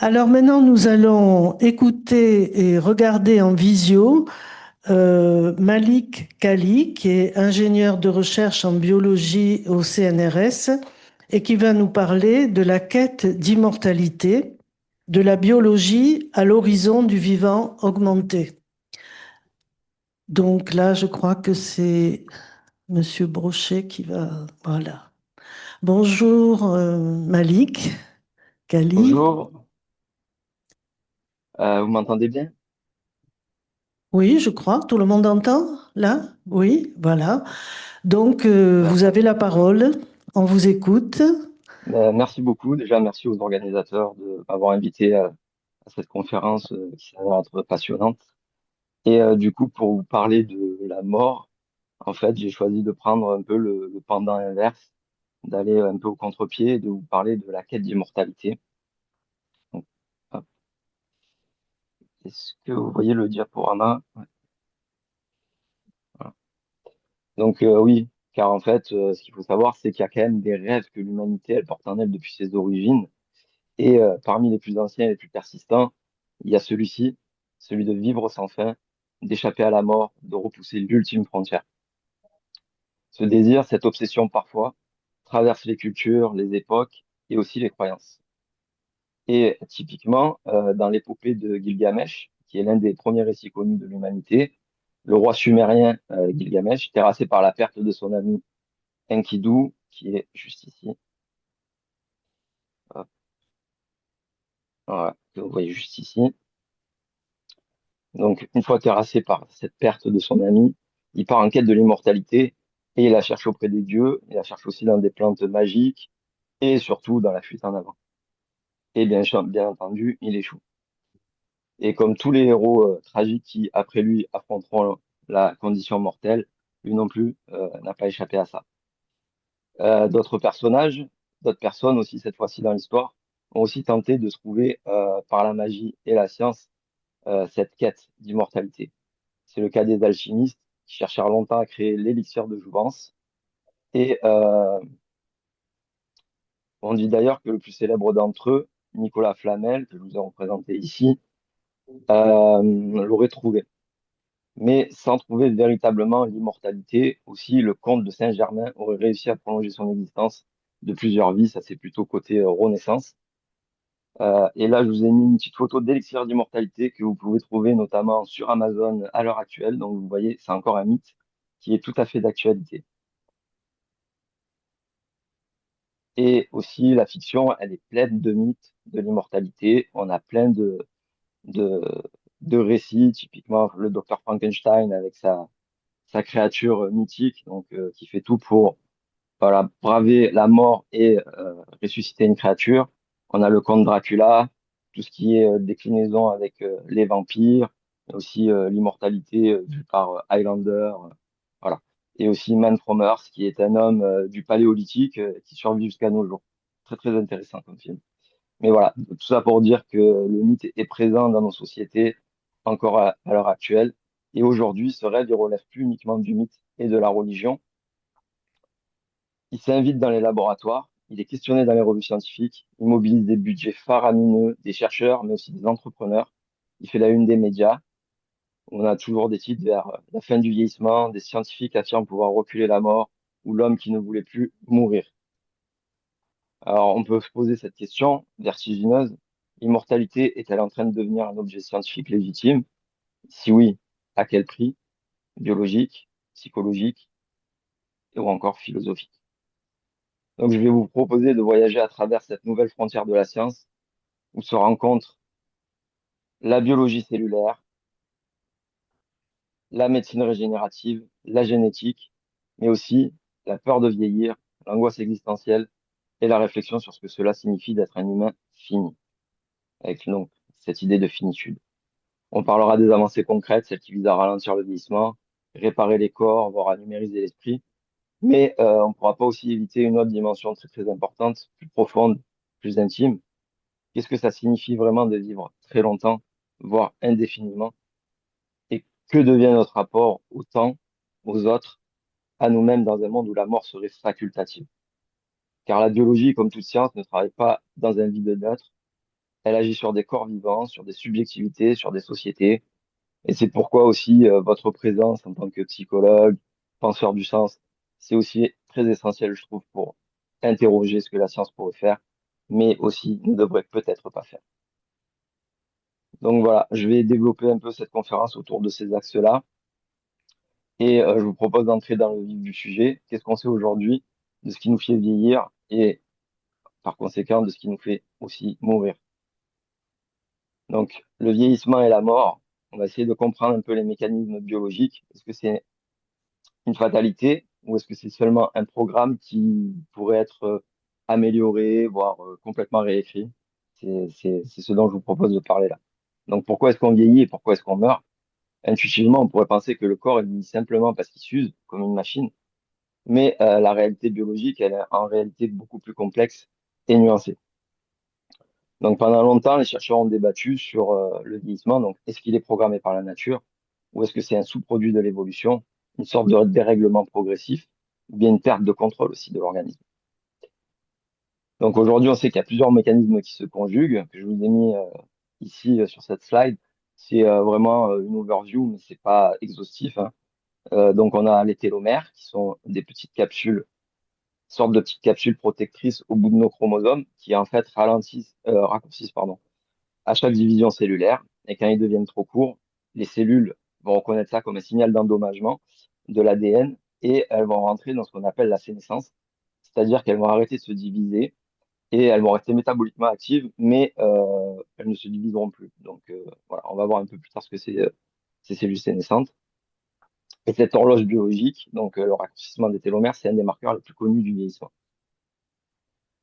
Alors maintenant, nous allons écouter et regarder en visio Malik Kali, qui est ingénieur de recherche en biologie au CNRS et qui va nous parler de la quête d'immortalité, de la biologie à l'horizon du vivant augmenté. Donc là, je crois que c'est Monsieur Brochet qui va... Voilà. Bonjour Malik Kali. Bonjour, vous m'entendez bien? Oui, je crois. Tout le monde entend là? Oui, voilà. Donc, Super. vous avez la parole. On vous écoute. Merci beaucoup. Déjà, merci aux organisateurs de m'avoir invité à cette conférence qui s'avère être passionnante. Et du coup, pour vous parler de la mort, en fait, j'ai choisi de prendre un peu le pendant inverse, d'aller un peu au contre-pied et de vous parler de la quête d'immortalité. Donc, hop. Est-ce que vous voyez le diaporama? Ouais, voilà. Donc oui, car en fait, ce qu'il faut savoir, c'est qu'il y a quand même des rêves que l'humanité elle porte en elle depuis ses origines. Et parmi les plus anciens et les plus persistants, il y a celui-ci, celui de vivre sans fin, d'échapper à la mort, de repousser l'ultime frontière. Ce désir, cette obsession parfois, traverse les cultures, les époques et aussi les croyances. Et typiquement, dans l'épopée de Gilgamesh, qui est l'un des premiers récits connus de l'humanité, le roi sumérien Gilgamesh, terrassé par la perte de son ami Enkidu, qui est juste ici, hop, voilà, que vous voyez juste ici. Donc, une fois terrassé par cette perte de son ami, il part en quête de l'immortalité et il la cherche auprès des dieux, il la cherche aussi dans des plantes magiques et surtout dans la fuite en avant. Et bien entendu, il échoue. Et comme tous les héros tragiques qui, après lui, affronteront la condition mortelle, lui non plus n'a pas échappé à ça. D'autres personnages, d'autres personnes aussi, cette fois-ci dans l'histoire, ont aussi tenté de trouver par la magie et la science cette quête d'immortalité. C'est le cas des alchimistes qui cherchèrent longtemps à créer l'élixir de jouvence. Et on dit d'ailleurs que le plus célèbre d'entre eux, Nicolas Flamel, que je vous ai représenté ici, l'aurait trouvé. Mais sans trouver véritablement l'immortalité, aussi le comte de Saint-Germain aurait réussi à prolonger son existence de plusieurs vies, ça c'est plutôt côté Renaissance. Et là, je vous ai mis une petite photo d'élixir d'immortalité que vous pouvez trouver notamment sur Amazon à l'heure actuelle. Donc vous voyez, c'est encore un mythe qui est tout à fait d'actualité. Et aussi, la fiction, elle est pleine de mythes de l'immortalité. On a plein de, de récits, typiquement le docteur Frankenstein avec sa créature mythique, donc qui fait tout pour voilà, braver la mort et ressusciter une créature. On a le comte Dracula, tout ce qui est déclinaison avec les vampires, et aussi l'immortalité vue par Highlander, voilà. Et aussi Man from Earth, qui est un homme du Paléolithique qui survit jusqu'à nos jours. Très très intéressant comme film. Mais voilà, tout ça pour dire que le mythe est présent dans nos sociétés encore à l'heure actuelle. Et aujourd'hui, ce rêve ne relève plus uniquement du mythe et de la religion, il s'invite dans les laboratoires, il est questionné dans les revues scientifiques, il mobilise des budgets faramineux, des chercheurs, mais aussi des entrepreneurs. Il fait la une des médias. On a toujours des titres vers la fin du vieillissement, des scientifiques affirment pouvoir reculer la mort, ou l'homme qui ne voulait plus mourir. Alors, on peut se poser cette question vertigineuse. L'immortalité est-elle en train de devenir un objet scientifique légitime? Si oui, à quel prix? Biologique, psychologique ou encore philosophique? Donc, je vais vous proposer de voyager à travers cette nouvelle frontière de la science où se rencontrent la biologie cellulaire, la médecine régénérative, la génétique, mais aussi la peur de vieillir, l'angoisse existentielle et la réflexion sur ce que cela signifie d'être un humain fini, avec donc cette idée de finitude. On parlera des avancées concrètes, celles qui visent à ralentir le vieillissement, réparer les corps, voire à numériser l'esprit, mais on ne pourra pas aussi éviter une autre dimension très très importante, plus profonde, plus intime. Qu'est-ce que ça signifie vraiment de vivre très longtemps, voire indéfiniment? Et que devient notre rapport au temps, aux autres, à nous-mêmes dans un monde où la mort serait facultative? Car la biologie, comme toute science, ne travaille pas dans un vide neutre, elle agit sur des corps vivants, sur des subjectivités, sur des sociétés. Et c'est pourquoi aussi votre présence en tant que psychologue, penseur du sens, c'est aussi très essentiel, je trouve, pour interroger ce que la science pourrait faire, mais aussi ne devrait peut-être pas faire. Donc voilà, je vais développer un peu cette conférence autour de ces axes-là. Et je vous propose d'entrer dans le vif du sujet. Qu'est-ce qu'on sait aujourd'hui de ce qui nous fait vieillir et par conséquent de ce qui nous fait aussi mourir? Donc, le vieillissement et la mort, on va essayer de comprendre un peu les mécanismes biologiques. Est-ce que c'est une fatalité ou est-ce que c'est seulement un programme qui pourrait être amélioré, voire complètement réécrit? C'est ce dont je vous propose de parler là. Donc, pourquoi est-ce qu'on vieillit et pourquoi est-ce qu'on meurt? Intuitivement, on pourrait penser que le corps il vieillit simplement parce qu'il s'use comme une machine, mais la réalité biologique, elle est en réalité beaucoup plus complexe et nuancée. Donc, pendant longtemps, les chercheurs ont débattu sur le vieillissement. Donc, est-ce qu'il est programmé par la nature ou est-ce que c'est un sous-produit de l'évolution, une sorte de dérèglement progressif ou bien une perte de contrôle aussi de l'organisme? Donc, aujourd'hui, on sait qu'il y a plusieurs mécanismes qui se conjuguent, que je vous ai mis ici sur cette slide. C'est vraiment une overview, mais c'est pas exhaustif, hein. Donc, on a les télomères, qui sont des petites capsules, sortes de petites capsules protectrices au bout de nos chromosomes, qui en fait raccourcissent, pardon, à chaque division cellulaire. Et quand ils deviennent trop courts, les cellules vont reconnaître ça comme un signal d'endommagement de l'ADN et elles vont rentrer dans ce qu'on appelle la sénescence, c'est-à-dire qu'elles vont arrêter de se diviser et elles vont rester métaboliquement actives, mais elles ne se diviseront plus. Donc voilà, on va voir un peu plus tard ce que c'est ces cellules sénescentes. Et cette horloge biologique, donc le raccourcissement des télomères, c'est un des marqueurs les plus connus du vieillissement.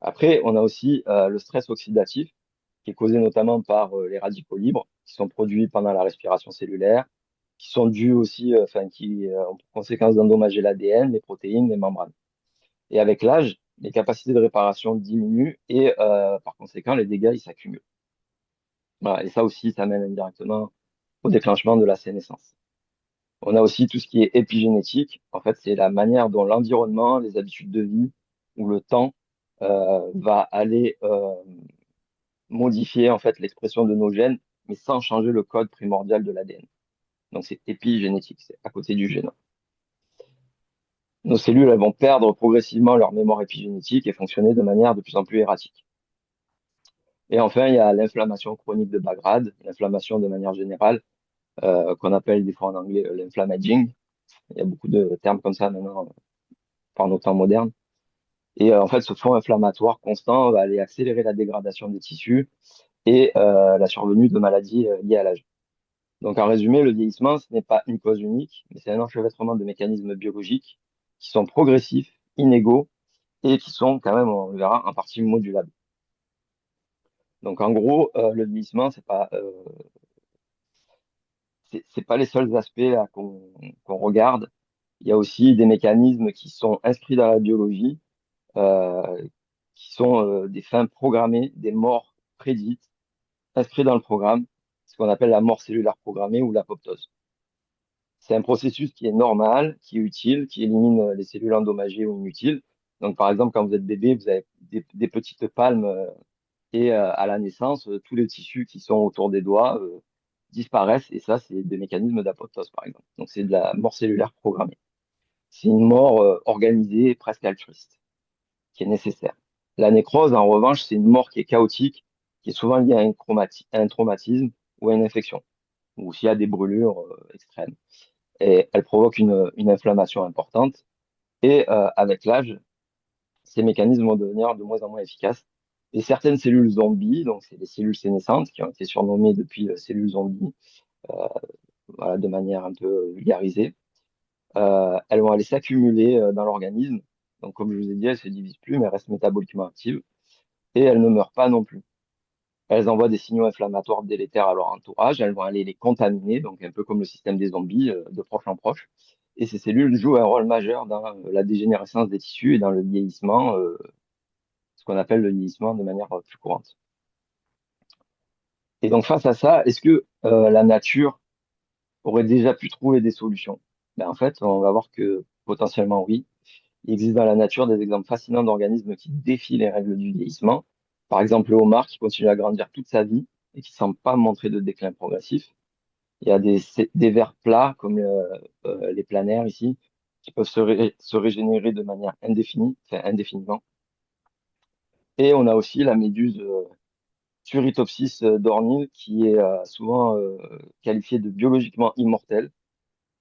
Après, on a aussi le stress oxydatif, qui est causé notamment par les radicaux libres, qui sont produits pendant la respiration cellulaire, qui sont dus aussi, enfin, qui ont pour conséquence d'endommager l'ADN, les protéines, les membranes. Et avec l'âge, les capacités de réparation diminuent et par conséquent, les dégâts, ils s'accumulent. Voilà, et ça aussi, ça mène indirectement au déclenchement de la sénescence. On a aussi tout ce qui est épigénétique. En fait, c'est la manière dont l'environnement, les habitudes de vie ou le temps va aller modifier en fait l'expression de nos gènes, mais sans changer le code primordial de l'ADN. Donc c'est épigénétique, c'est à côté du génome. Nos cellules elles vont perdre progressivement leur mémoire épigénétique et fonctionner de manière de plus en plus erratique. Et enfin, il y a l'inflammation chronique de bas grade, l'inflammation de manière générale, qu'on appelle des fois en anglais l'inflammaging. Il y a beaucoup de termes comme ça maintenant par nos temps modernes. Et en fait, ce fond inflammatoire constant va aller accélérer la dégradation des tissus et la survenue de maladies liées à l'âge. Donc, en résumé, le vieillissement, ce n'est pas une cause unique, mais c'est un enchevêtrement de mécanismes biologiques qui sont progressifs, inégaux et qui sont quand même, on le verra, en partie modulables. Donc, en gros, le vieillissement, c'est pas les seuls aspects là qu'on regarde. Il y a aussi des mécanismes qui sont inscrits dans la biologie, euh, qui sont des fins programmées, des morts prédites, inscrits dans le programme, ce qu'on appelle la mort cellulaire programmée ou l'apoptose. C'est un processus qui est normal, qui est utile, qui élimine les cellules endommagées ou inutiles. Donc, par exemple, quand vous êtes bébé, vous avez des petites palmes et à la naissance, tous les tissus qui sont autour des doigts disparaissent et ça, c'est des mécanismes d'apoptose, par exemple. Donc, c'est de la mort cellulaire programmée. C'est une mort organisée et presque altruiste, qui est nécessaire. La nécrose, en revanche, c'est une mort qui est chaotique, qui est souvent liée à un traumatisme ou à une infection, ou s'il y a des brûlures extrêmes et elle provoque une inflammation importante. Et avec l'âge, ces mécanismes vont devenir de moins en moins efficaces. Et certaines cellules zombies, donc c'est les cellules sénescentes qui ont été surnommées depuis cellules zombies, euh, voilà, de manière un peu vulgarisée, elles vont aller s'accumuler dans l'organisme. Donc comme je vous ai dit, elles se divisent plus, mais elles restent métaboliquement actives et elles ne meurent pas non plus. Elles envoient des signaux inflammatoires délétères à leur entourage, elles vont aller les contaminer, donc un peu comme le système des zombies, de proche en proche. Et ces cellules jouent un rôle majeur dans la dégénérescence des tissus et dans le vieillissement, ce qu'on appelle le vieillissement de manière plus courante. Et donc face à ça, est-ce que la nature aurait déjà pu trouver des solutions? Ben, en fait, on va voir que potentiellement oui. Il existe dans la nature des exemples fascinants d'organismes qui défient les règles du vieillissement. Par exemple, le homard qui continue à grandir toute sa vie et qui ne semble pas montrer de déclin progressif. Il y a des vers plats, comme les planaires ici, qui peuvent se régénérer de manière indéfinie, enfin indéfiniment. Et on a aussi la méduse Turritopsis d'Ornil, qui est souvent qualifiée de biologiquement immortelle.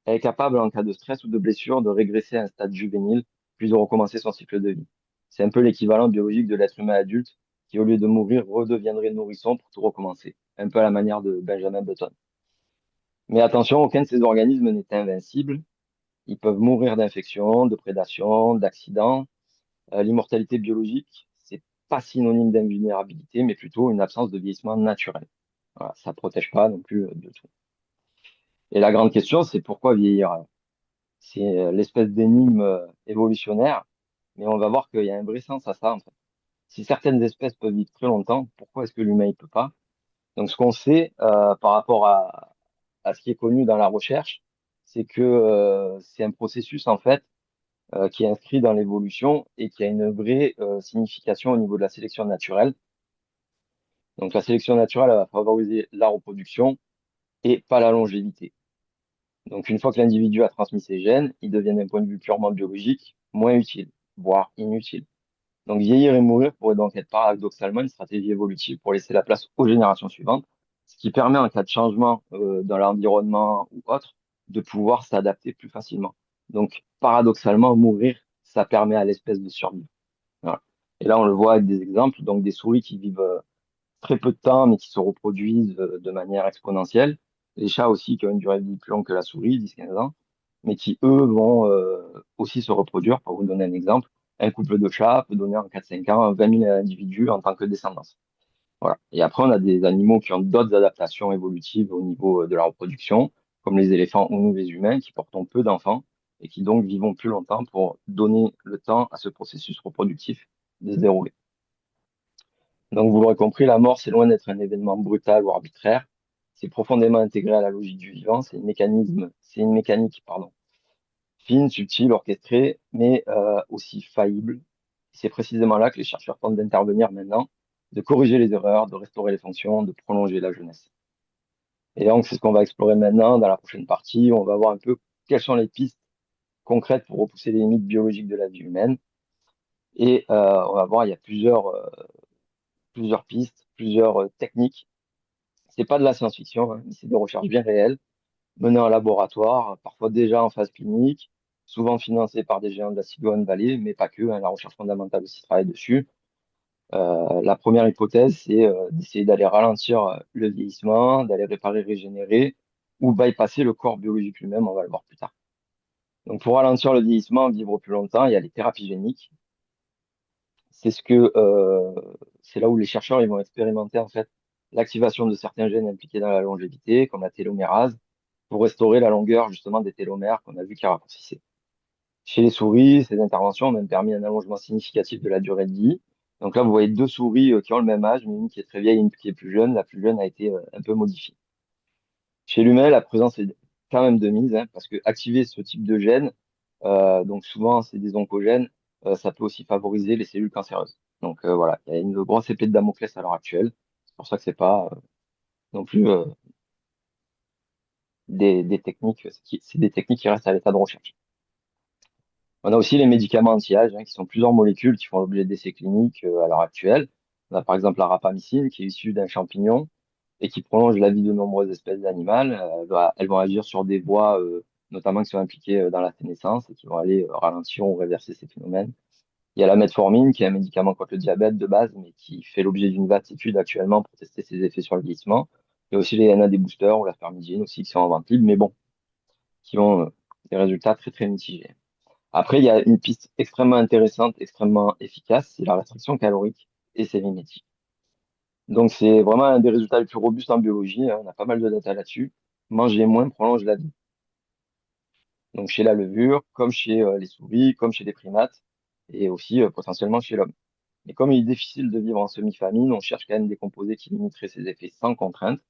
Elle est capable, en cas de stress ou de blessure, de régresser à un stade juvénile, puis de recommencer son cycle de vie. C'est un peu l'équivalent biologique de l'être humain adulte, qui, au lieu de mourir, redeviendrait nourrisson pour tout recommencer. Un peu à la manière de Benjamin Button. Mais attention, aucun de ces organismes n'est invincible. Ils peuvent mourir d'infection, de prédation, d'accidents. L'immortalité biologique, c'est pas synonyme d'invulnérabilité, mais plutôt une absence de vieillissement naturel. Voilà, ça protège pas non plus de tout. Et la grande question, c'est pourquoi vieillir? C'est l'espèce d'énigme évolutionnaire, mais on va voir qu'il y a un vrai sens à ça, en fait. Si certaines espèces peuvent vivre très longtemps, pourquoi est-ce que l'humain ne peut pas? Donc, ce qu'on sait par rapport à ce qui est connu dans la recherche, c'est que c'est un processus, en fait, qui est inscrit dans l'évolution et qui a une vraie signification au niveau de la sélection naturelle. Donc, la sélection naturelle, elle va favoriser la reproduction et pas la longévité. Donc, une fois que l'individu a transmis ses gènes, ils deviennent d'un point de vue purement biologique moins utiles, voire inutiles. Donc, vieillir et mourir pourrait donc être paradoxalement une stratégie évolutive pour laisser la place aux générations suivantes, ce qui permet en cas de changement dans l'environnement ou autre, de pouvoir s'adapter plus facilement. Donc, paradoxalement, mourir, ça permet à l'espèce de survivre. Voilà. Et là, on le voit avec des exemples, donc des souris qui vivent très peu de temps, mais qui se reproduisent de manière exponentielle. Les chats aussi, qui ont une durée de vie plus longue que la souris, 10-15 ans, mais qui, eux, vont aussi se reproduire. Pour vous donner un exemple, un couple de chats peut donner en 4-5 ans 20 000 individus en tant que descendance. Voilà. Et après, on a des animaux qui ont d'autres adaptations évolutives au niveau de la reproduction, comme les éléphants ou nous, les humains, qui portons peu d'enfants et qui donc vivons plus longtemps pour donner le temps à ce processus reproductif de se dérouler. Donc, vous l'aurez compris, la mort, c'est loin d'être un événement brutal ou arbitraire. C'est profondément intégré à la logique du vivant. C'est une mécanique, pardon, fine, subtile, orchestrée, mais aussi faillible. C'est précisément là que les chercheurs tentent d'intervenir maintenant, de corriger les erreurs, de restaurer les fonctions, de prolonger la jeunesse. Et donc, c'est ce qu'on va explorer maintenant dans la prochaine partie. On va voir un peu quelles sont les pistes concrètes pour repousser les limites biologiques de la vie humaine. Et on va voir, il y a plusieurs pistes, plusieurs techniques. C'est pas de la science-fiction, hein, mais c'est des recherches bien réelles, menées en laboratoire, parfois déjà en phase clinique, souvent financées par des géants de la Silicon Valley, mais pas que, hein, la recherche fondamentale aussi travaille dessus. La première hypothèse, c'est d'essayer d'aller ralentir le vieillissement, d'aller réparer, régénérer, ou bypasser le corps biologique lui-même, on va le voir plus tard. Donc pour ralentir le vieillissement, vivre plus longtemps, il y a les thérapies géniques. C'est c'est là où les chercheurs ils vont expérimenter en fait l'activation de certains gènes impliqués dans la longévité, comme la télomérase, pour restaurer la longueur justement des télomères qu'on a vu qui raccourcissaient. Chez les souris, ces interventions ont même permis un allongement significatif de la durée de vie. Donc là, vous voyez deux souris qui ont le même âge, mais une qui est très vieille et une qui est plus jeune. La plus jeune a été un peu modifiée. Chez l'humain, la présence est quand même de mise, hein, parce que activer ce type de gène, donc souvent c'est des oncogènes, ça peut aussi favoriser les cellules cancéreuses. Donc voilà, il y a une grosse épée de Damoclès à l'heure actuelle. C'est pour ça que c'est pas non plus des techniques, c'est des techniques qui restent à l'état de recherche. On a aussi les médicaments anti-âge, hein, qui sont plusieurs molécules qui font l'objet d'essais cliniques à l'heure actuelle. On a par exemple la rapamycine, qui est issue d'un champignon et qui prolonge la vie de nombreuses espèces d'animaux. Elles vont agir sur des voies, notamment qui sont impliquées dans la sénescence et qui vont aller ralentir ou réverser ces phénomènes. Il y a la metformine, qui est un médicament contre le diabète de base, mais qui fait l'objet d'une vaste étude actuellement pour tester ses effets sur le vieillissement. Il y a aussi les NAD boosters ou la spermidine aussi qui sont en vente libre, mais bon, qui ont des résultats très très mitigés. Après, il y a une piste extrêmement intéressante, extrêmement efficace, c'est la restriction calorique et c'est mimétique. Donc, c'est vraiment un des résultats les plus robustes en biologie, hein. On a pas mal de data là-dessus. Manger moins prolonge la vie. Donc, chez la levure, comme chez les souris, comme chez les primates, et aussi potentiellement chez l'homme. Mais comme il est difficile de vivre en semi-famine, on cherche quand même des composés qui limiteraient ces effets sans contrainte.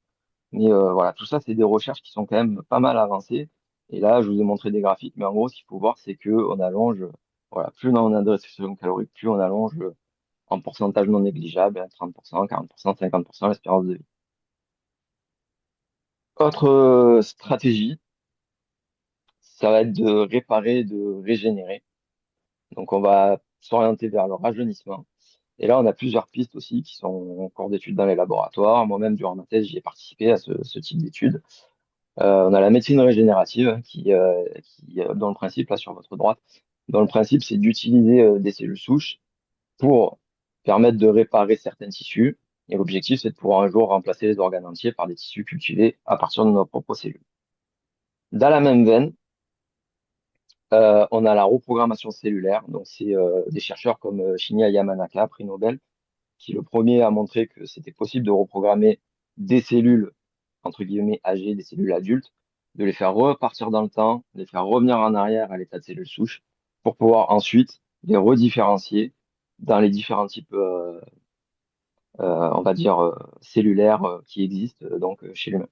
Mais voilà, tout ça, c'est des recherches qui sont quand même pas mal avancées. Et là, je vous ai montré des graphiques, mais en gros, ce qu'il faut voir, c'est que on allonge, voilà, plus on a de restriction calorique, plus on allonge en pourcentage non négligeable, 30%, 40%, 50% l'espérance de vie. Autre stratégie, ça va être de réparer, de régénérer. Donc, on va s'orienter vers le rajeunissement. Et là, on a plusieurs pistes aussi qui sont en cours d'études dans les laboratoires. Moi-même, durant ma thèse, j'y ai participé à ce type d'études. On a la médecine régénérative dans le principe, là sur votre droite, dans le principe, c'est d'utiliser des cellules souches pour permettre de réparer certains tissus. Et l'objectif, c'est de pouvoir un jour remplacer les organes entiers par des tissus cultivés à partir de nos propres cellules. Dans la même veine, on a la reprogrammation cellulaire. Donc, c'est des chercheurs comme Shinya Yamanaka, prix Nobel, qui est le premier à montrer que c'était possible de reprogrammer des cellules, entre guillemets, âgées, des cellules adultes, de les faire repartir dans le temps, de les faire revenir en arrière à l'état de cellules souches, pour pouvoir ensuite les redifférencier dans les différents types, on va dire, cellulaires qui existent chez l'humain,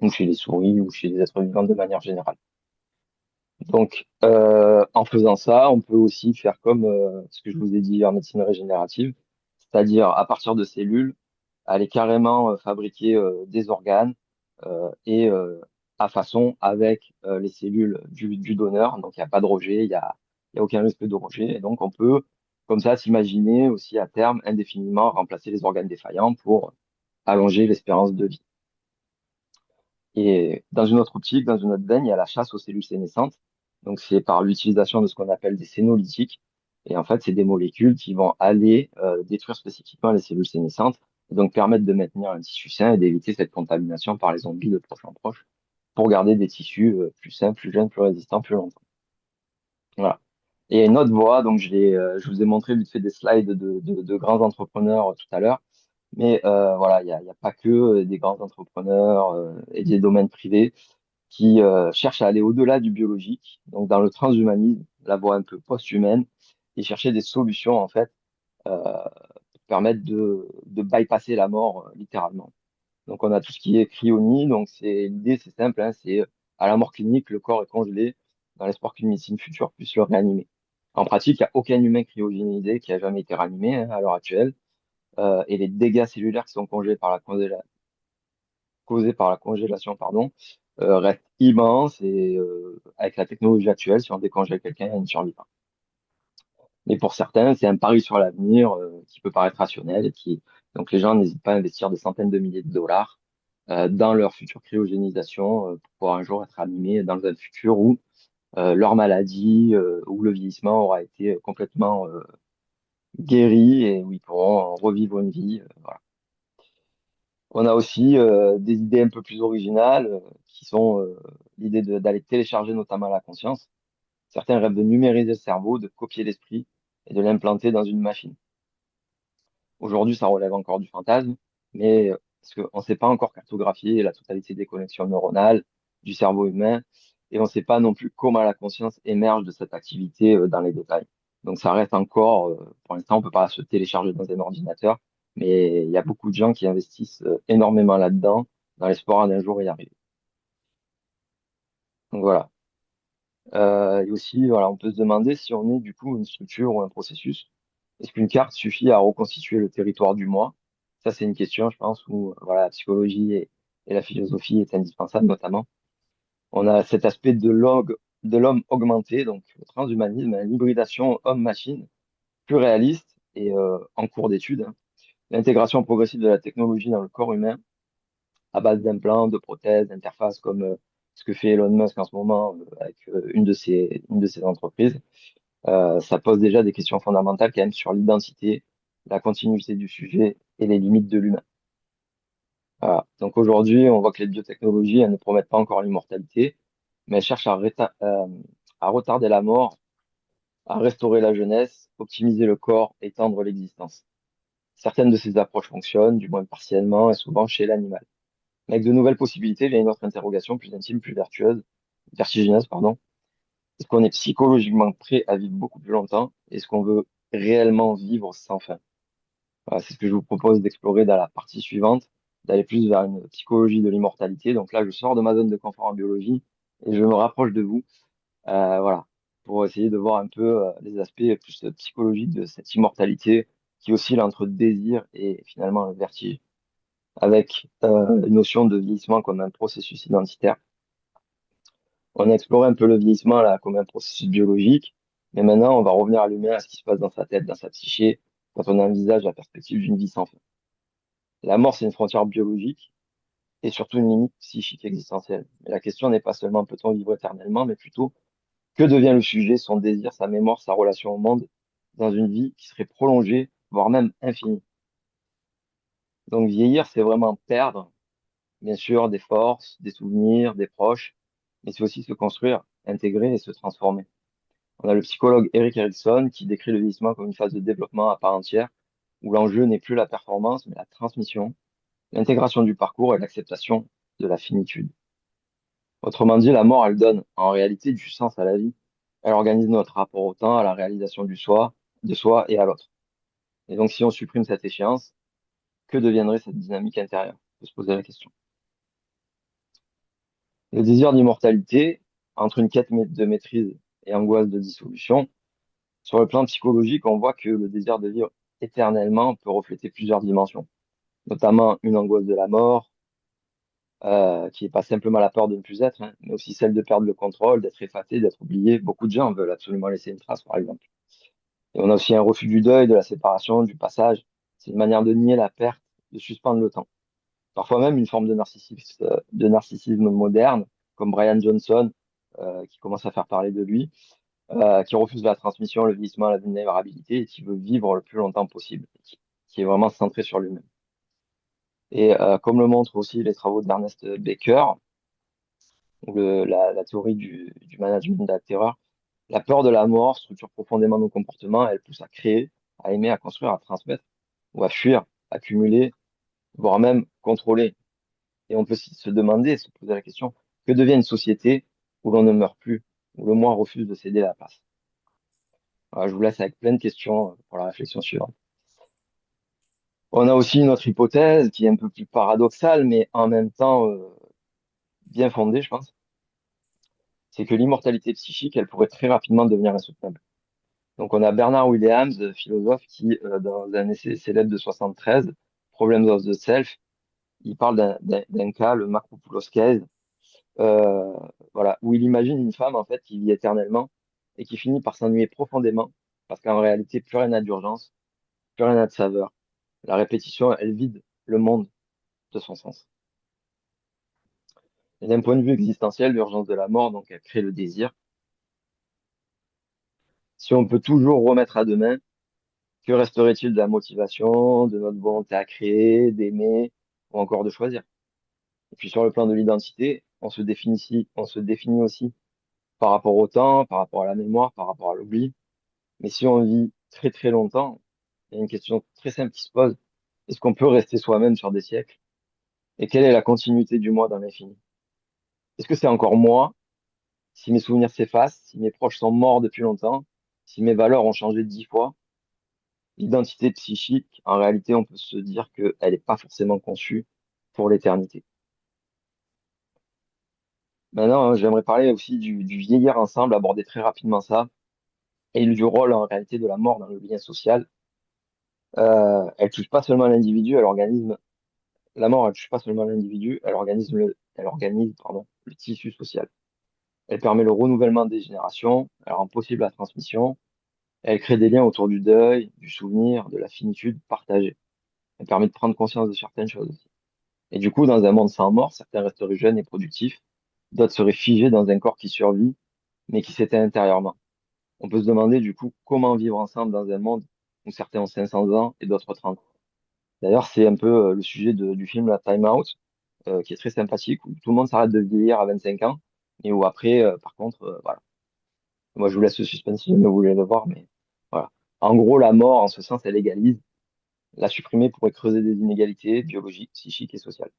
ou chez les souris, ou chez les êtres vivants de manière générale. Donc, en faisant ça, on peut aussi faire comme ce que je vous ai dit en médecine régénérative, c'est-à-dire à partir de cellules, aller carrément fabriquer des organes et à façon avec les cellules du donneur. Donc, il n'y a pas de rejet, il y a aucun risque de rejet. Et donc, on peut, comme ça, s'imaginer aussi à terme, indéfiniment, remplacer les organes défaillants pour allonger l'espérance de vie. Et dans une autre optique, dans une autre veine, il y a la chasse aux cellules sénescentes. Donc, c'est par l'utilisation de ce qu'on appelle des sénolytiques. Et en fait, c'est des molécules qui vont aller détruire spécifiquement les cellules sénescentes, et donc permettre de maintenir un tissu sain et d'éviter cette contamination par les zombies de proche en proche, pour garder des tissus plus sains, plus jeunes, plus résistants, plus longtemps. Voilà. Et il y a une autre voie, donc je vous ai montré vite fait des slides de grands entrepreneurs tout à l'heure. Mais voilà, il y a pas que des grands entrepreneurs et des domaines privés qui cherchent à aller au-delà du biologique, donc dans le transhumanisme, la voie un peu post-humaine, et chercher des solutions en fait pour permettre de bypasser la mort littéralement. Donc on a tout ce qui est cryonie, donc l'idée c'est simple, hein, c'est à la mort clinique, le corps est congelé dans l'espoir qu'une médecine future puisse le réanimer. En pratique, il n'y a aucun humain cryogénisé qui a jamais été réanimé hein, à l'heure actuelle, et les dégâts cellulaires qui sont causés par la congélation, pardon, restent immenses et avec la technologie actuelle, si on décongèle quelqu'un, il ne survit pas. Mais pour certains, c'est un pari sur l'avenir qui peut paraître rationnel donc les gens n'hésitent pas à investir des centaines de milliers de dollars dans leur future cryogénisation pour pouvoir un jour être animés dans un futur où leur maladie ou le vieillissement aura été complètement guéri et où ils pourront revivre une vie. Voilà. On a aussi des idées un peu plus originales qui sont l'idée d'aller télécharger notamment la conscience. Certains rêvent de numériser le cerveau, de copier l'esprit et de l'implanter dans une machine. Aujourd'hui, ça relève encore du fantasme, mais parce qu'on ne sait pas encore cartographier la totalité des connexions neuronales du cerveau humain et on ne sait pas non plus comment la conscience émerge de cette activité dans les détails. Donc ça reste encore, pour l'instant, on ne peut pas se télécharger dans un ordinateur, mais il y a beaucoup de gens qui investissent énormément là-dedans dans l'espoir d'un jour y arriver. Donc voilà. Et aussi, voilà, on peut se demander si on est du coup une structure ou un processus. Est-ce qu'une carte suffit à reconstituer le territoire du moi? Ça, c'est une question, je pense, où voilà, la psychologie et la philosophie est indispensable, notamment. On a cet aspect de l'homme augmenté, donc le transhumanisme, hein, l'hybridation homme-machine, plus réaliste et en cours d'étude, hein. L'intégration progressive de la technologie dans le corps humain à base d'implants, de prothèses, d'interfaces, comme ce que fait Elon Musk en ce moment avec une de ses entreprises. Ça pose déjà des questions fondamentales quand même sur l'identité, la continuité du sujet et les limites de l'humain. Voilà. Donc aujourd'hui, on voit que les biotechnologies, elles ne promettent pas encore l'immortalité, mais elles cherchent à retarder la mort, à restaurer la jeunesse, optimiser le corps, étendre l'existence. Certaines de ces approches fonctionnent, du moins partiellement, et souvent chez l'animal. Mais avec de nouvelles possibilités, il y a une autre interrogation plus intime, plus vertigineuse, pardon. Est-ce qu'on est psychologiquement prêt à vivre beaucoup plus longtemps? Est-ce qu'on veut réellement vivre sans fin? Voilà, c'est ce que je vous propose d'explorer dans la partie suivante, d'aller plus vers une psychologie de l'immortalité. Donc là, je sors de ma zone de confort en biologie et je me rapproche de vous, voilà, pour essayer de voir un peu les aspects plus psychologiques de cette immortalité qui oscille entre désir et finalement le vertige, avec une notion de vieillissement comme un processus identitaire. On a exploré un peu le vieillissement là comme un processus biologique, mais maintenant on va revenir à l'humain, à ce qui se passe dans sa tête, dans sa psyché, quand on envisage la perspective d'une vie sans fin. La mort, c'est une frontière biologique et surtout une limite psychique existentielle. Mais la question n'est pas seulement peut-on vivre éternellement, mais plutôt que devient le sujet, son désir, sa mémoire, sa relation au monde, dans une vie qui serait prolongée, voire même infinie. Donc vieillir, c'est vraiment perdre, bien sûr, des forces, des souvenirs, des proches, mais c'est aussi se construire, intégrer et se transformer. On a le psychologue Eric Erikson qui décrit le vieillissement comme une phase de développement à part entière, où l'enjeu n'est plus la performance, mais la transmission, l'intégration du parcours et l'acceptation de la finitude. Autrement dit, la mort, elle donne en réalité du sens à la vie. Elle organise notre rapport au temps, à la réalisation de soi et à l'autre. Et donc, si on supprime cette échéance, que deviendrait cette dynamique intérieure? On peut se poser la question. Le désir d'immortalité, entre une quête de maîtrise et angoisse de dissolution, sur le plan psychologique, on voit que le désir de vivre éternellement peut refléter plusieurs dimensions, notamment une angoisse de la mort, qui est pas simplement la peur de ne plus être, hein, mais aussi celle de perdre le contrôle, d'être effacé, d'être oublié. Beaucoup de gens veulent absolument laisser une trace, par exemple. Et on a aussi un refus du deuil, de la séparation, du passage. C'est une manière de nier la perte, de suspendre le temps. Parfois même une forme de narcissisme moderne, comme Brian Johnson, qui commence à faire parler de lui, qui refuse la transmission, le vieillissement, la vulnérabilité et qui veut vivre le plus longtemps possible, qui est vraiment centré sur lui-même. Et comme le montrent aussi les travaux d'Ernest Becker, ou la théorie du management de la terreur, la peur de la mort structure profondément nos comportements, elle pousse à créer, à aimer, à construire, à transmettre, ou à fuir, accumuler, voire même contrôler. Et on peut se demander, se poser la question, que devient une société où l'on ne meurt plus, où le moi refuse de céder la place? Voilà, je vous laisse avec plein de questions pour la réflexion suivante. On a aussi une autre hypothèse qui est un peu plus paradoxale, mais en même temps bien fondée, je pense. C'est que l'immortalité psychique, elle pourrait très rapidement devenir insoutenable. Donc on a Bernard Williams, philosophe, qui, dans un essai célèbre de 73, Problems of the Self, il parle d'un cas, le Macropoulos case, euh, voilà, où il imagine une femme en fait qui vit éternellement et qui finit par s'ennuyer profondément parce qu'en réalité plus rien n'a d'urgence, plus rien n'a de saveur. La répétition, elle vide le monde de son sens. Et d'un point de vue existentiel, l'urgence de la mort, donc, elle crée le désir. Si on peut toujours remettre à demain, que resterait-il de la motivation, de notre volonté à créer, d'aimer, ou encore de choisir? Et puis sur le plan de l'identité, on se définit aussi par rapport au temps, par rapport à la mémoire, par rapport à l'oubli. Mais si on vit très très longtemps, il y a une question très simple qui se pose. Est-ce qu'on peut rester soi-même sur des siècles? Et quelle est la continuité du moi dans l'infini? Est-ce que c'est encore moi? Si mes souvenirs s'effacent, si mes proches sont morts depuis longtemps, si mes valeurs ont changé 10 fois, l'identité psychique, en réalité, on peut se dire qu'elle n'est pas forcément conçue pour l'éternité. Maintenant, j'aimerais parler aussi du vieillir ensemble, aborder très rapidement ça, et du rôle en réalité de la mort dans le lien social. Elle touche pas seulement l'individu, elle organise la mort, elle touche pas seulement l'individu, elle organise, pardon, le tissu social. Elle permet le renouvellement des générations, elle rend possible la transmission, elle crée des liens autour du deuil, du souvenir, de la finitude partagée. Elle permet de prendre conscience de certaines choses aussi. Et du coup, dans un monde sans mort, certains resteraient jeunes et productifs, d'autres seraient figés dans un corps qui survit, mais qui s'éteint intérieurement. On peut se demander du coup comment vivre ensemble dans un monde où certains ont 500 ans et d'autres 30. D'ailleurs, c'est un peu le sujet du film La Time Out, qui est très sympathique, où tout le monde s'arrête de vieillir à 25 ans, et où après, par contre, voilà. Moi, je vous laisse le suspense si jamais vous voulez le voir, mais voilà. En gros, la mort, en ce sens, elle égalise. La supprimer pourrait creuser des inégalités biologiques, psychiques et sociales.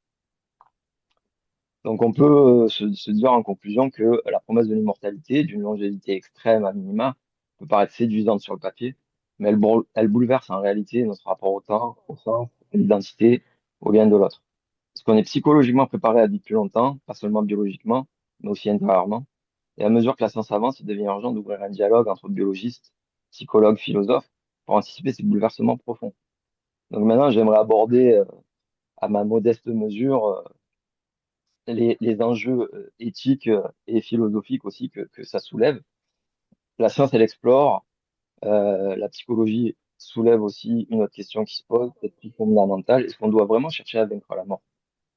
Donc, on peut se dire en conclusion que la promesse de l'immortalité, d'une longévité extrême à minima, peut paraître séduisante sur le papier, mais elle bouleverse en réalité notre rapport au temps, au sens, à l'identité, au bien de l'autre. Parce qu'on est psychologiquement préparé à vivre plus longtemps, pas seulement biologiquement, mais aussi intérieurement. Et à mesure que la science avance, il devient urgent d'ouvrir un dialogue entre biologistes, psychologues, philosophes, pour anticiper ces bouleversements profonds. Donc maintenant, j'aimerais aborder à ma modeste mesure les enjeux éthiques et philosophiques aussi que ça soulève. La science, elle explore, la psychologie soulève aussi une autre question qui se pose, peut-être plus fondamentale. Est-ce qu'on doit vraiment chercher à vaincre la mort?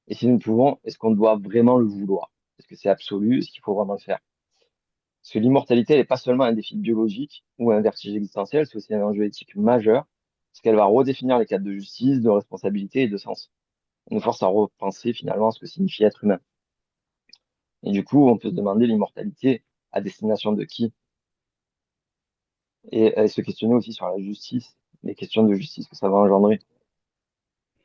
Et si nous le pouvons, est-ce qu'on doit vraiment le vouloir? Est-ce que c'est absolu? Est-ce qu'il faut vraiment le faire? Parce que l'immortalité, elle n'est pas seulement un défi biologique ou un vertige existentiel, c'est aussi un enjeu éthique majeur, parce qu'elle va redéfinir les cadres de justice, de responsabilité et de sens. Elle nous force à repenser finalement ce que signifie être humain. Et du coup, on peut se demander l'immortalité à destination de qui? Et se questionner aussi sur la justice, les questions de justice que ça va engendrer.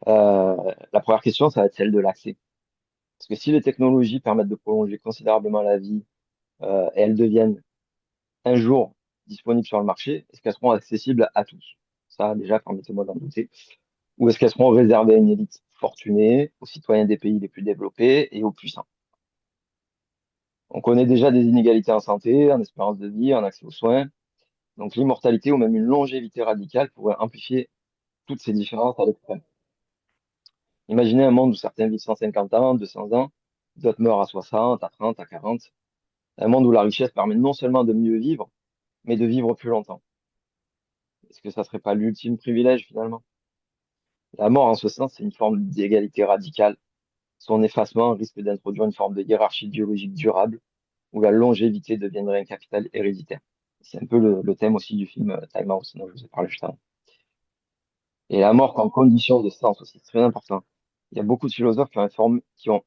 La première question, ça va être celle de l'accès. Parce que si les technologies permettent de prolonger considérablement la vie et elles deviennent un jour disponibles sur le marché, est-ce qu'elles seront accessibles à tous? Ça, déjà, permettez-moi d'en douter. Ou est-ce qu'elles seront réservées à une élite fortunée, aux citoyens des pays les plus développés et aux puissants? On connaît déjà des inégalités en santé, en espérance de vie, en accès aux soins. Donc l'immortalité ou même une longévité radicale pourrait amplifier toutes ces différences à l'extrême. Imaginez un monde où certains vivent 150 ans, 200 ans, d'autres meurent à 60, à 30, à 40. Un monde où la richesse permet non seulement de mieux vivre, mais de vivre plus longtemps. Est-ce que ça serait pas l'ultime privilège finalement? La mort, en ce sens, c'est une forme d'égalité radicale. Son effacement risque d'introduire une forme de hiérarchie biologique durable, où la longévité deviendrait un capital héréditaire. C'est un peu le thème aussi du film Time Out, dont je vous ai parlé juste avant. Et la mort comme condition de sens aussi, c'est très important. Il y a beaucoup de philosophes qui ont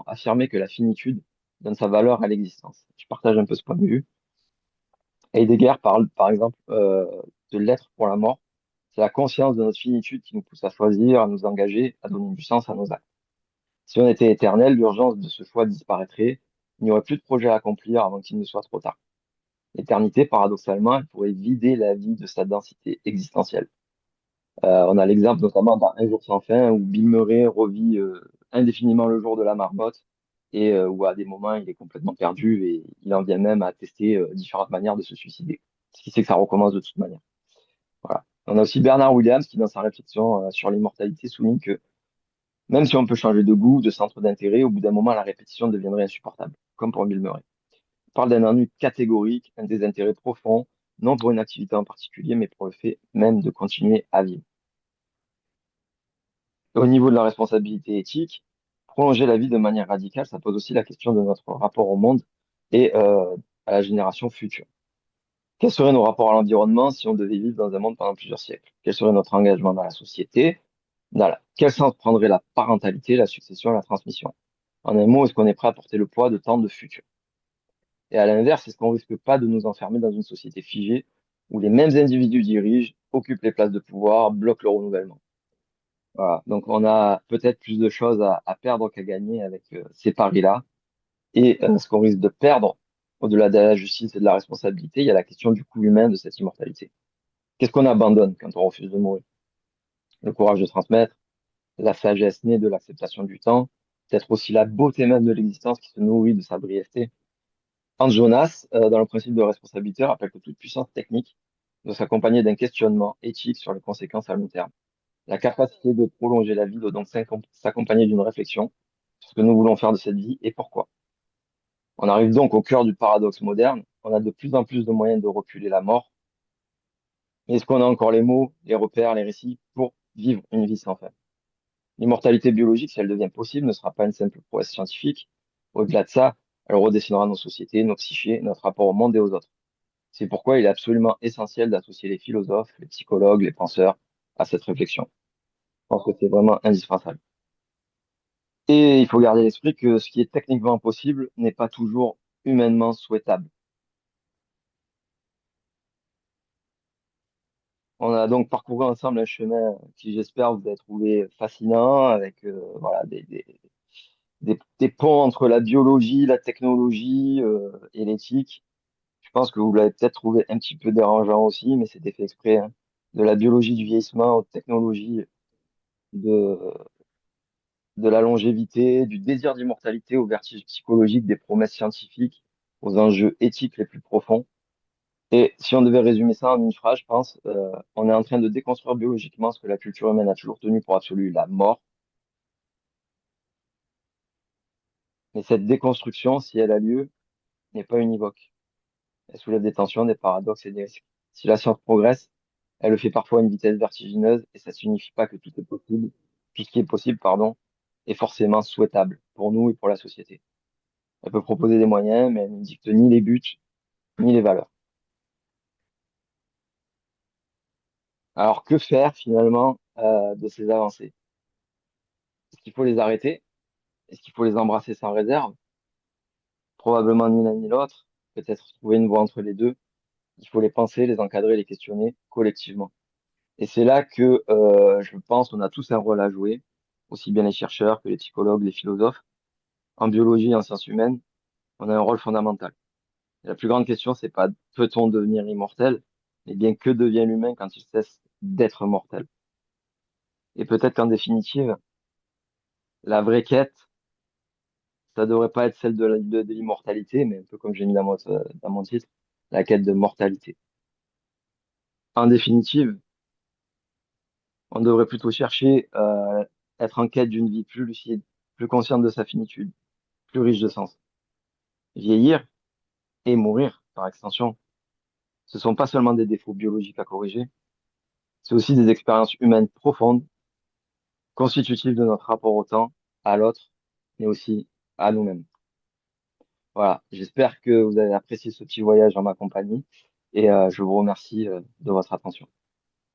affirmé que la finitude donne sa valeur à l'existence. Je partage un peu ce point de vue. Heidegger parle, par exemple, de l'être pour la mort. C'est la conscience de notre finitude qui nous pousse à choisir, à nous engager, à donner du sens à nos actes. Si on était éternel, l'urgence de ce choix disparaîtrait. Il n'y aurait plus de projet à accomplir avant qu'il ne soit trop tard. L'éternité, paradoxalement, elle pourrait vider la vie de sa densité existentielle. On a l'exemple notamment dans Un jour sans fin où Bill Murray revit indéfiniment le jour de la marmotte et où à des moments il est complètement perdu et il en vient même à tester différentes manières de se suicider. Ce qui fait que ça recommence de toute manière. Voilà. On a aussi Bernard Williams qui, dans sa réflexion sur l'immortalité, souligne que même si on peut changer de goût, de centre d'intérêt, au bout d'un moment, la répétition deviendrait insupportable, comme pour Bill Murray. On parle d'un ennui catégorique, un désintérêt profond, non pour une activité en particulier, mais pour le fait même de continuer à vivre. Au niveau de la responsabilité éthique, prolonger la vie de manière radicale, ça pose aussi la question de notre rapport au monde et à la génération future. Quels seraient nos rapports à l'environnement si on devait vivre dans un monde pendant plusieurs siècles? Quel serait notre engagement dans la société? Voilà. Quel sens prendrait la parentalité, la succession, la transmission? En un mot, est-ce qu'on est prêt à porter le poids de tant de futurs? Et à l'inverse, est-ce qu'on risque pas de nous enfermer dans une société figée où les mêmes individus dirigent, occupent les places de pouvoir, bloquent le renouvellement? Voilà. Donc, on a peut-être plus de choses à perdre qu'à gagner avec ces paris-là. Et ce qu'on risque de perdre, au-delà de la justice et de la responsabilité, il y a la question du coût humain de cette immortalité. Qu'est-ce qu'on abandonne quand on refuse de mourir? Le courage de transmettre, la sagesse née de l'acceptation du temps, peut-être aussi la beauté même de l'existence qui se nourrit de sa brièveté. Hans Jonas, dans le principe de responsabilité, rappelle que toute puissance technique doit s'accompagner d'un questionnement éthique sur les conséquences à long terme. La capacité de prolonger la vie doit donc s'accompagner d'une réflexion sur ce que nous voulons faire de cette vie et pourquoi. On arrive donc au cœur du paradoxe moderne. On a de plus en plus de moyens de reculer la mort. Mais est-ce qu'on a encore les mots, les repères, les récits pour vivre une vie sans fin? L'immortalité biologique, si elle devient possible, ne sera pas une simple prouesse scientifique. Au-delà de ça, elle redessinera nos sociétés, nos psychés, notre rapport au monde et aux autres. C'est pourquoi il est absolument essentiel d'associer les philosophes, les psychologues, les penseurs à cette réflexion. Je pense que c'est vraiment indispensable. Et il faut garder à l'esprit que ce qui est techniquement possible n'est pas toujours humainement souhaitable. On a donc parcouru ensemble un chemin qui, j'espère, vous avez trouvé fascinant, avec voilà, des ponts entre la biologie, la technologie et l'éthique. Je pense que vous l'avez peut-être trouvé un petit peu dérangeant aussi, mais c'était fait exprès, hein. De la biologie du vieillissement aux technologies de, de la longévité, du désir d'immortalité au vertige psychologique des promesses scientifiques, aux enjeux éthiques les plus profonds. Et si on devait résumer ça en une phrase, je pense, on est en train de déconstruire biologiquement ce que la culture humaine a toujours tenu pour absolu, la mort. Mais cette déconstruction, si elle a lieu, n'est pas univoque. Elle soulève des tensions, des paradoxes et des risques. Si la science progresse, elle le fait parfois à une vitesse vertigineuse et ça signifie pas que tout est possible. Tout ce qui est possible, pardon, est forcément souhaitable pour nous et pour la société. Elle peut proposer des moyens, mais elle ne dicte ni les buts, ni les valeurs. Alors, que faire finalement de ces avancées? Est-ce qu'il faut les arrêter? Est-ce qu'il faut les embrasser sans réserve? Probablement ni l'un ni l'autre. Peut-être trouver une voie entre les deux. Il faut les penser, les encadrer, les questionner collectivement. Et c'est là que je pense qu'on a tous un rôle à jouer, aussi bien les chercheurs que les psychologues, les philosophes. En biologie et en sciences humaines, on a un rôle fondamental. Et la plus grande question, c'est pas peut-on devenir immortel, mais bien que devient l'humain quand il cesse d'être mortel. Et peut-être qu'en définitive, la vraie quête, ça devrait pas être celle de l'immortalité, mais un peu comme j'ai mis dans mon titre, la quête de mortalité. En définitive, on devrait plutôt chercher être en quête d'une vie plus lucide, plus consciente de sa finitude, plus riche de sens. Vieillir et mourir, par extension, ce sont pas seulement des défauts biologiques à corriger, c'est aussi des expériences humaines profondes, constitutives de notre rapport au temps, à l'autre, mais aussi à nous-mêmes. Voilà, j'espère que vous avez apprécié ce petit voyage en ma compagnie et je vous remercie de votre attention.